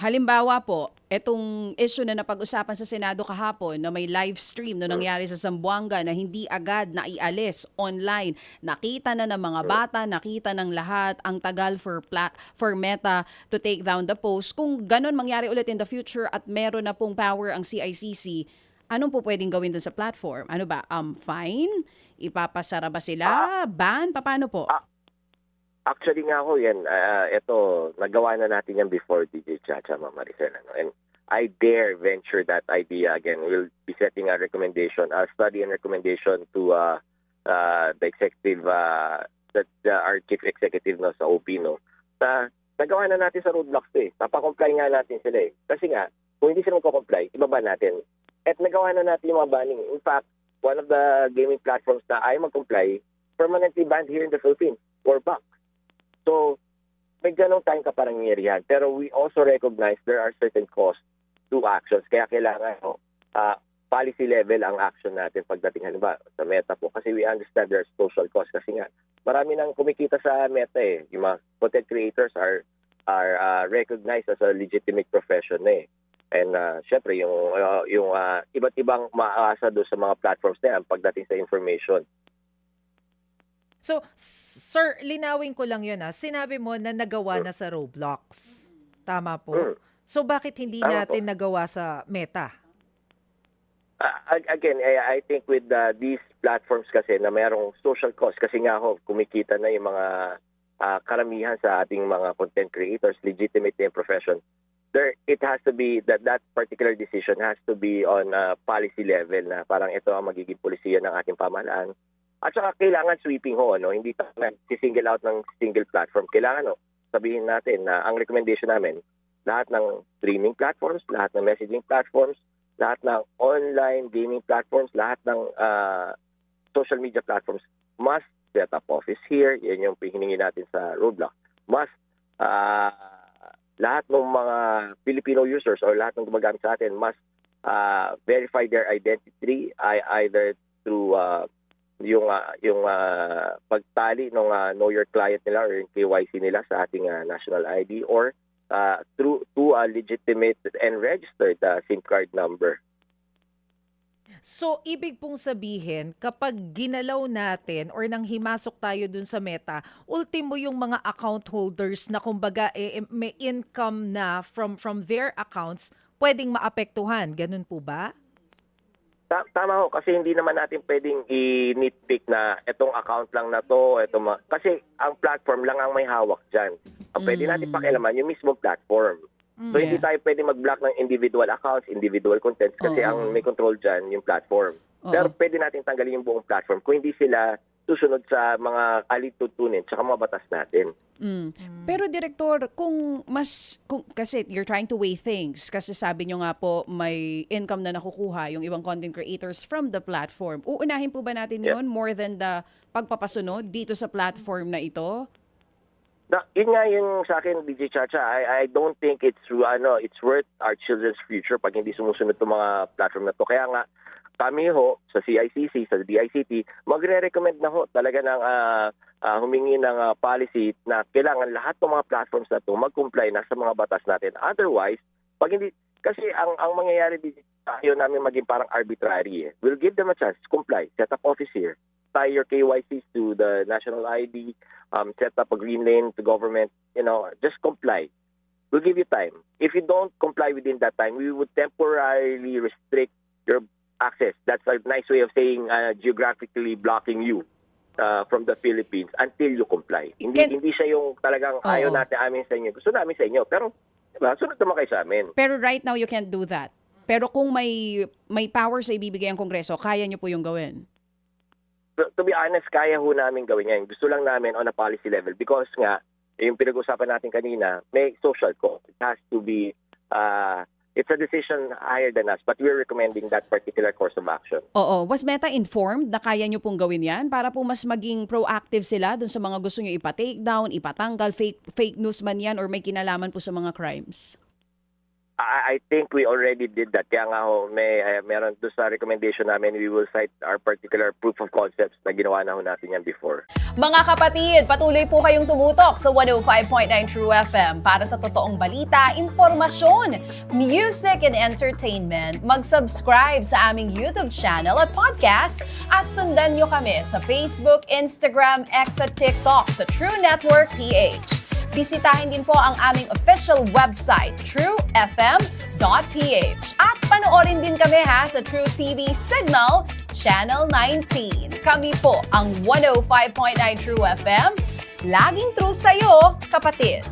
Halimbawa po, etong issue na napag-usapan sa Senado kahapon na may live stream na Mm, nangyari sa Zamboanga na hindi agad naialis online. Nakita na ng mga mm. bata, nakita ng lahat ang tagal for Meta to take down the post. Kung ganun mangyari ulit in the future at meron na pong power ang CICC, anong po pwedeng gawin dun sa platform? Ano ba? Fine? Ipapasara ba Ah, sila? Ban? Paano po? ah, Actually nga ho yan, ito, nagawa na natin yan before DJ Chacha, Ma'am Maricel. Ano? And I dare venture that idea again. We'll be setting a recommendation, a study and recommendation to the executive, our chief executive no, sa OP, no, na nagawa na natin sa roadblocks eh. Papakomply nga natin sila eh. Kasi nga, kung hindi sila magko-comply, ibaba natin. At nagawa na natin yung mga banning. In fact, one of the gaming platforms na ay mag-comply, permanently banned here in the Philippines, or back. So, may ganong tayong kapangyarihan. Pero we also recognize there are certain costs to actions. Kaya kailangan policy level ang action natin pagdating halimbawa sa Meta po. Kasi we understand there's social costs. Kasi nga, marami nang kumikita sa Meta eh. Yung mga content creators are recognized as a legitimate profession eh. And syempre, yung iba't ibang maasa doon sa mga platforms na yan pagdating sa information. So, sir, linawin ko lang yun. Sinabi mo na nagawa Mm, na sa Roblox. Tama po? mm. So, bakit hindi Tama po. natin nagawa sa Meta? Again, I think with these platforms kasi na mayroong social cost kasi nga ho, kumikita na yung mga karamihan sa ating mga content creators, legitimate na yung profession. It has to be that particular decision has to be on policy level na parang ito ang magiging polisiya ng ating pamahalaan. At saka kailangan sweeping ho, no? Hindi tayo single out ng single platform. Kailangan sabihin natin na ang recommendation namin, lahat ng streaming platforms, lahat ng messaging platforms, lahat ng online gaming platforms, lahat ng social media platforms must set up office here. Yan yung hiningi natin sa roadblock. Must uh, lahat ng mga Filipino users or lahat ng gumagamit sa atin must verify their identity either through yung pagtali ng know your client nila or yung KYC nila sa ating national ID or through to a legitimate and registered SIM card number. So, ibig pong sabihin, kapag ginalaw natin or nang himasok tayo dun sa Meta, ultimo yung mga account holders na kumbaga may income na from their accounts, pwedeng maapektuhan. Ganun po ba? Tama ho, kasi hindi naman natin pwedeng i-nitpick na itong account lang na to, kasi ang platform lang ang may hawak dyan. Ang pwede natin pakialaman yung mismong platform. So hindi Yeah. tayo pwede mag-block ng individual accounts, individual contents kasi ang Oo. may control dyan yung platform. Pero Oo. pwede natin tanggalin yung buong platform kung hindi sila susunod sa mga alitutunin tsaka mga batas natin. Mm. Pero Direktor, kasi you're trying to weigh things kasi sabi nyo nga po may income na nakukuha yung ibang content creators from the platform. Uunahin po ba natin Yeah. yon more than the pagpapasunod dito sa platform na ito? Yun nga yung sa akin, DJ Chacha, I don't think it's worth our children's future pag hindi sumusunod itong mga platform na to. Kaya nga, kami ho, sa CICC, sa DICT, magre-recommend na ho talaga ng humingi ng policy na kailangan lahat ng mga platforms na to mag-comply na sa mga batas natin. Otherwise, pag hindi, kasi ang mangyayari dito, ayaw namin maging parang arbitrary eh. We'll give them a chance to comply, set up office here, tie your KYCs to the national ID, set up a green lane to government, just comply. We'll give you time. If you don't comply within that time, we would temporarily restrict your access. That's a nice way of saying geographically blocking you from the Philippines until you comply. Hindi siya yung talagang ayaw Oo. natin amin sa inyo. Gusto namin sa inyo. Pero diba, sunod naman kayo sa amin. Pero right now you can't do that. Pero kung may power sa ibibigay ang Kongreso, kaya nyo po yung gawin. To be honest, kaya ho namin gawin yan. Gusto lang namin on a policy level because nga, yung pinag-usapan natin kanina, may social cost. It has to be, it's a decision higher than us, but we're recommending that particular course of action. Oo. Was Meta informed na kaya nyo pong gawin yan para po mas maging proactive sila dun sa mga gusto nyo ipa-take down, ipatanggal, fake news man yan or may kinalaman po sa mga crimes? I think we already did that. Kaya nga ho, meron doon sa recommendation namin, we will cite our particular proof of concepts na ginawa na ho natin yan before. Mga kapatid, patuloy po kayong tumutok sa 105.9 True FM para sa totoong balita, impormasyon, music and entertainment. Mag-subscribe sa aming YouTube channel at podcast at sundan nyo kami sa Facebook, Instagram, X at TikTok sa True Network PH. Bisitahin din po ang aming official website, truefm.ph. At panoorin din kami sa True TV Signal, Channel 19. Kami po ang 105.9 True FM. Laging true sa'yo, kapatid.